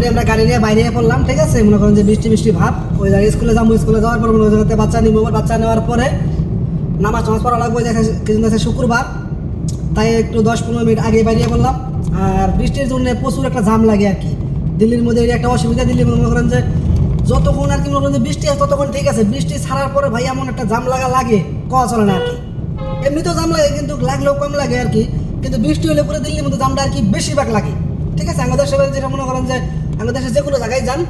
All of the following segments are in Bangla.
অলরেডি আমরা গাড়ি নিয়ে বাইরে পড়লাম, ঠিক আছে। মনে করেন যে বৃষ্টি বৃষ্টি ভাব, ওই জায়গায় স্কুলে যাবো, স্কুলে যাওয়ার পর মনে করেন বাচ্চা নিবো, বাচ্চা নেওয়ার পরে নামাজ টামাজ পড়া লাগবে, কিছু আছে শুক্রবার, তাই একটু 10-15 মিনিট আগে বাইরে পড়লাম। আর বৃষ্টির জন্য প্রচুর একটা জাম লাগে আর কি দিল্লির মধ্যে। এটা একটা অসুবিধা, দিল্লি মনে করেন যে যতক্ষণ আর কি মনে করেন যে বৃষ্টি আছে ততক্ষণ ঠিক আছে, বৃষ্টি ছাড়ার পরে ভাই এমন একটা জাম লাগে কওয়া চলে না আর কি। এমনি তো জাম লাগে কিন্তু লাগলেও কম লাগে আর কি, কিন্তু বৃষ্টি হলে পুরো দিল্লির মধ্যে জামটা আর কি বেশিরভাগ লাগে, ঠিক আছে। আমাদের দেশে যেটা মনে করেন যে আমাদের দেশে যে কোনো জায়গায় যান,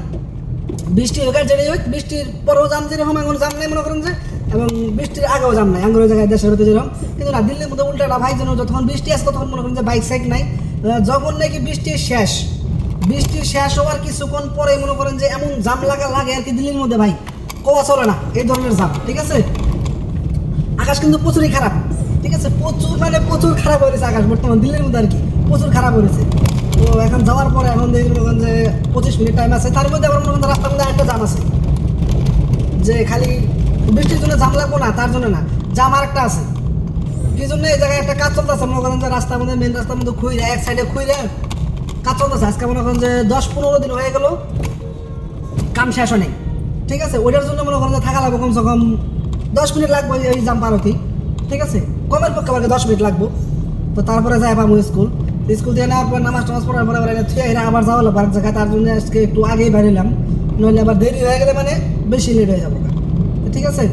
বৃষ্টি হোক আর যেটাই হোক, বৃষ্টির পরেও জাম যেরকম এখন জাম নেই মনে করেন যে, এবং বৃষ্টির আগেও জাম নাই আঙ্গুরের জায়গায় দেশের হতে যেরকম। কিন্তু না, দিল্লির মধ্যে উল্টাটা ভাই, যেন যতক্ষণ বৃষ্টি আসে ততক্ষণ মনে করেন যে বাইক সাইক নাই, যখন নাকি বৃষ্টি শেষ হওয়ার কিছুক্ষণ পরে মনে করেন যে এমন জাম লাগে আর কি দিল্লির মধ্যে ভাই, কোয়া চলে না এই ধরনের জাম, ঠিক আছে। আকাশ কিন্তু প্রচুরই খারাপ, ঠিক আছে, প্রচুর খারাপ হয়েছে আকাশ বর্তমান দিল্লির মধ্যে আর কি, প্রচুর খারাপ হয়েছে। তো এখন যাওয়ার পরে এখন দেখি মনে করেন যে 25 মিনিট টাইম আছে, তার মধ্যে আবার মনে করেন রাস্তার মধ্যে একটা জাম আছে, যে খালি বৃষ্টির জন্য জাম লাগবো না তার জন্য না, জাম আর একটা আছে কি জন্য, এই জায়গায় একটা কাজ চলতেছে মনে করেন যে রাস্তার মধ্যে, মেন রাস্তার মধ্যে খুঁড়ে এক সাইডে খুঁড়ে কাজ চলতেছে। আজকে মনে করেন যে 10-15 দিন হয়ে গেল কাম শেষ নেই, ঠিক আছে। ওইটার জন্য মনে করেন যে থাকা লাগবে কমসে কম 10 মিনিট লাগবে এই জাম পার হতে, ঠিক আছে। কমের পক্ষে আমাকে 10 মিনিট লাগবো। তো তারপরে যাই পাবো স্কুল দিয়ে নেওয়ার পর নামাজ টামাজ পড়ার পরে আবার যাওয়া লাগবে এক জায়গায়, তার জন্য আজকে একটু আগেই বেরোলাম, নইলে আবার দেরি হয়ে গেলে মানে বেশি লেট হয়ে যাবো, ঠিক আছে।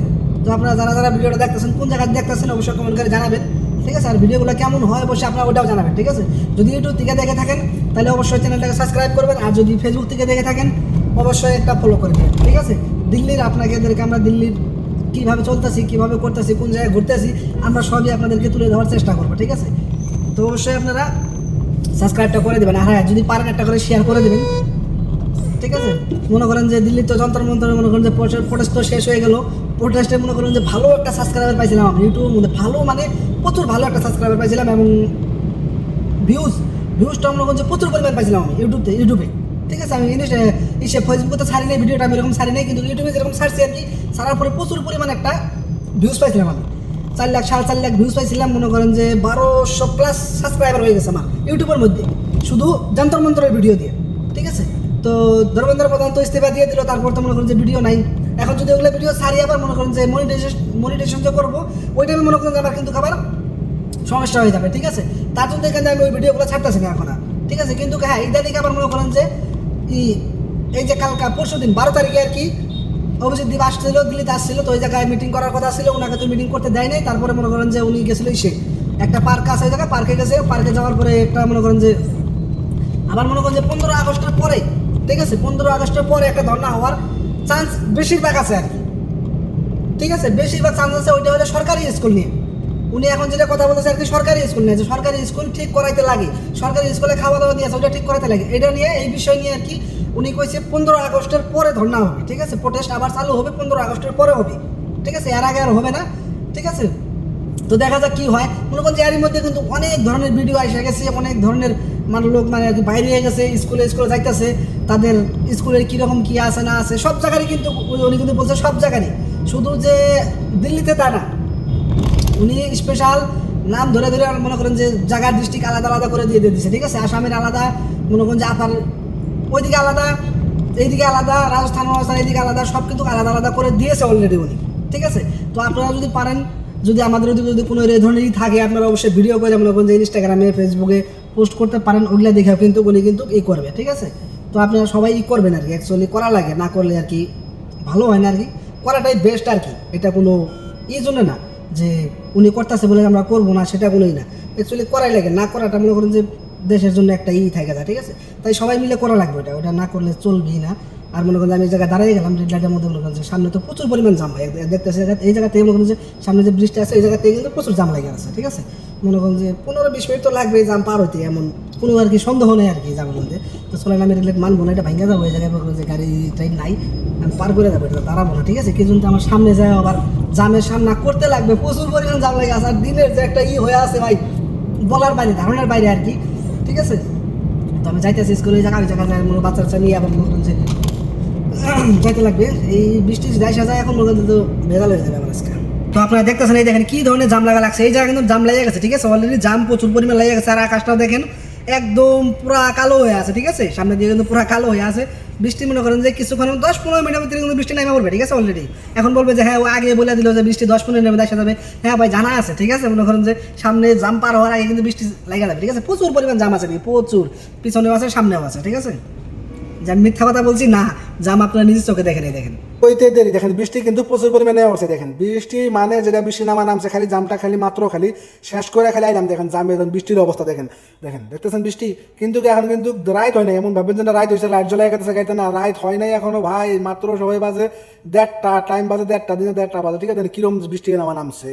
তো আপনারা যারা ভিডিওটা দেখতেছেন, কোন জায়গায় দেখতেছেন অবশ্যই কমেন্ট করে জানাবেন, ঠিক আছে। আর ভিডিওগুলো কেমন হয় অবশ্যই আপনারা ওটাও জানাবেন, ঠিক আছে। যদি ইউটিউব থেকে দেখে থাকেন তাহলে অবশ্যই চ্যানেলটাকে সাবস্ক্রাইব করবেন, আর যদি ফেসবুক থেকে দেখে থাকেন অবশ্যই একটা ফলো করে দেবেন, ঠিক আছে। দিল্লির আপনাদেরকে আমরা দিল্লির কীভাবে চলতেছি, কীভাবে করতেছি, কোন জায়গায় ঘুরতেছি, আমরা সবই আপনাদেরকে তুলে দেওয়ার চেষ্টা করবো, ঠিক আছে। তো অবশ্যই আপনারা সাবস্ক্রাইবটা করে দেবেন, আর হ্যাঁ যদি পারেন একটা করে শেয়ার করে দেবেন, ঠিক আছে। মনে করেন যে দিল্লির তো যন্ত্র মন্ত্র মনে করেন যে প্রোটেস্ট তো শেষ হয়ে গেল, প্রোটেস্টে মনে করেন যে ভালো একটা সাবস্ক্রাইবার পাইছিলাম আমি ইউটিউবের মধ্যে, ভালো মানে প্রচুর ভালো একটা সাবস্ক্রাইবার পাইছিলাম, এবং ভিউজটা মনে করেন যে প্রচুর পরিমাণ পাইছিলাম আমি ইউটিউবে, ঠিক আছে। আমি ফেসবুকে তো ছাড়ি নাই ভিডিওটা, আমি এরকম ছাড়ি নাই, কিন্তু ইউটিউবে যেরকম ছাড়ছি আর কি, ছাড়ার পরে প্রচুর পরিমাণ একটা ভিউজ পাইছিলাম আমি, 4 লাখ 4.5 লাখ ভিউজ পাইছিলাম, মনে করেন যে 1200+ সাবস্ক্রাইবার হয়ে গেছে আমার ইউটিউবের মধ্যে, শুধু যন্ত্র মন্ত্রের ভিডিও দিয়ে, ঠিক আছে। তো ধর্মেন্দ্র প্রধান তো ইস্তেফা দিয়ে দিল, তারপর তো মনে করেন যে ভিডিও নাই। এখন যদি ওগুলো ভিডিও ছাড়ি আবার মনে করেন যে মনিটাইজেশন যে করবো, ওই টাইমে মনে করেন যে আমার কিন্তু আবার সমস্যা হয়ে যাবে, ঠিক আছে। তার জন্য এখানে আমি ওই ভিডিওগুলো ছাড়তেছি না এখন আর, ঠিক আছে। কিন্তু হ্যাঁ ইদানিং আবার মনে করেন যে এই যে পরশু দিন 12 তারিখে আর কি অভিজিৎ দীপ আসছিল, দিল্লিতে আসছিল, তো ওই জায়গায় মিটিং করার কথা ছিল, ওনাকে তো মিটিং করতে দেয় নাই। তারপরে মনে করেন যে উনি গেছিল একটা পার্ক আছে ওই জায়গায়, পার্কে গেছে, পার্কে যাওয়ার পরে একটা মনে করেন যে আবার মনে করেন যে 15 আগস্টের পরে, ঠিক আছে, 15 আগস্টের পরে একটা ধর্ণা হওয়ার চান্স বেশিরভাগ আছে আর কি, ঠিক আছে। বেশিরভাগ চান্স আছে ওইটা হলে সরকারি স্কুল নিয়ে, উনি এখন যেটা কথা বলতেছে আর কি সরকারি স্কুল নিয়ে, যে সরকারি স্কুল ঠিক করাইতে লাগে, সরকারি স্কুলে খাওয়া দাওয়া দিয়েছে ওটা ঠিক করাইতে লাগে, এটা নিয়ে এই বিষয় নিয়ে আর কি উনি কইছে 15 আগস্টের পরে ধর্ণা হবে, ঠিক আছে। প্রোটেস্ট আবার চালু হবে 15 আগস্টের পরে হবে, ঠিক আছে, এর আগে আর হবে না, ঠিক আছে। তো দেখা যাক কি হয়। মনে করেন যে এর মধ্যে কিন্তু অনেক ধরনের ভিডিও এসে গেছে, অনেক ধরনের লোক মানে আর কি বাইরে হয়ে গেছে, স্কুলে যাইতেছে, তাদের স্কুলের কীরকম কী আছে না আছে সব জায়গারই কিন্তু উনি কিন্তু বলছে, সব জায়গারই, শুধু যে দিল্লিতে তা না, উনি স্পেশাল নাম ধরে মনে করেন যে জায়গার ডিস্ট্রিক্ট আলাদা করে দিয়ে দিচ্ছে, ঠিক আছে। আসামের আলাদা, মনে করেন যে আপার ওইদিকে আলাদা, এইদিকে আলাদা, রাজস্থান এইদিকে আলাদা, সব কিন্তু আলাদা করে দিয়েছে অলরেডি উনি, ঠিক আছে। তো আপনারা যদি পারেন, যদি আমাদের ওদিকে যদি কোনো এই ধরনেরই থাকে, আপনারা অবশ্যই ভিডিও করে মনে করেন যে ইনস্টাগ্রামে ফেসবুকে পোস্ট করতে পারেন, ওইগুলো দেখেও কিন্তু উনি কিন্তু করবে, ঠিক আছে। তো আপনারা সবাই করবেন আর কি, অ্যাকচুয়ালি করা লাগে, না করলে আর কি ভালো হয় না আর কি, করাটাই বেস্ট আর কি। এটা কোনো জন্য না যে উনি করতেছে বলে আমরা করবো না, সেটা কোনোই না, অ্যাকচুয়ালি করাই লাগে, না করাটা মনে করেন যে দেশের জন্য একটা থাকে যায়, ঠিক আছে। তাই সবাই মিলে করা লাগবে, ওটা না করলে চলবেই না। আর মনে করেন আমি এই জায়গায় দাঁড়িয়ে গেলাম রেড লাইটের মধ্যে, মনে করেন যে সামনে তো প্রচুর পরিমাণ জাম হয়, দেখতেছে এই জায়গা থেকে মনে করেন যে সামনে যে ব্রিজটা আছে এই জায়গা থেকে কিন্তু প্রচুর জাম লেগে আছে, ঠিক আছে। মনে করেন যে 15-20 মিনিট তো লাগবে জাম পার হইতে, এমন কোনো আর কি সন্দেহ নেই আর কি জামের মধ্যে। তো চলেন আমি রেড লাইট মানবো না, এটা ভেঙে যাবো, এই জায়গায় মনে করেন যে গাড়ি ট্রেন নাই, আমি পার করে যাবো, এটা দাঁড়াবো না, ঠিক আছে। কি জন্য আমার সামনে যায় আবার জামের সামনা করতে লাগবে, প্রচুর পরিমাণ জাম লেগে আছে, আর দিনের যে একটা হয়ে আছে ভাই বলার বাইরে, ধারণার বাইরে আর কি, ঠিক আছে। তো আমি যাইতেছি স্কুলে, ওই জায়গায় মনে বাচ্চা নিয়ে আবার মনে করেন যে যাইতে লাগবে, এই বৃষ্টি যাই সাজায় এখন মনে তো ভেজাল হয়ে যাবে আমার আজকে। তো আপনারা দেখতেছেন এই দেখেন কি ধরনের জাম লাগা লাগছে, এই জায়গায় কিন্তু জাম লেগে গেছে, ঠিক আছে, অলরেডি জাম প্রচুর পরিমাণ লেগে গেছে। আর আকাশটাও দেখেন একদম পুরা কালো হয়ে আছে, ঠিক আছে, সামনে দিয়ে কিন্তু পুরা কালো হয়ে আছে। বৃষ্টি মনে করেন যে কিছুক্ষণ 10-15 মিনিটের ভিতরে কিন্তু বৃষ্টি নামে পড়বে, ঠিক আছে। অলরেডি এখন বলবে যে হ্যাঁ ও আগে বলে দিল যে বৃষ্টি 10-15 মিনিটের মধ্যে আসা যাবে। হ্যাঁ ভাই জানা আছে, ঠিক আছে, মনে করেন যে সামনে জাম পার হওয়ার আগে কিন্তু বৃষ্টি লেগে যাবে, ঠিক আছে। প্রচুর পরিমাণ জাম আছে, প্রচুর, পিছনেও আছে সামনেও আছে, ঠিক আছে। যে আমি মিথ্যা কথা বলছি না, জাম আপনারা নিজের চোখে দেখেন, এই দেখেন ওইতে দেরি দেখেন, বৃষ্টি কিন্তু প্রচুর পরিমাণে হচ্ছে দেখেন। বৃষ্টি মানে যেটা বৃষ্টি নামছে খালি জামটা খালি মাত্র খালি শেষ করে খালি আইলাম দেখেন জামে একদম বৃষ্টির অবস্থা দেখেন, দেখতেছেন বৃষ্টি কিন্তু এখন কিন্তু রাইত হয় নাই, এমন ভাববেন যে রাইত হয়েছে লাইট জ্বলাই গেছে গাইতে, না রাইত হয় নাই এখনো ভাই, মাত্র সবাই বাজে 1:30, টাইম বাজে 1:30, দিনে 1:30 বাজে, ঠিক আছে। কিরম বৃষ্টি নামছে।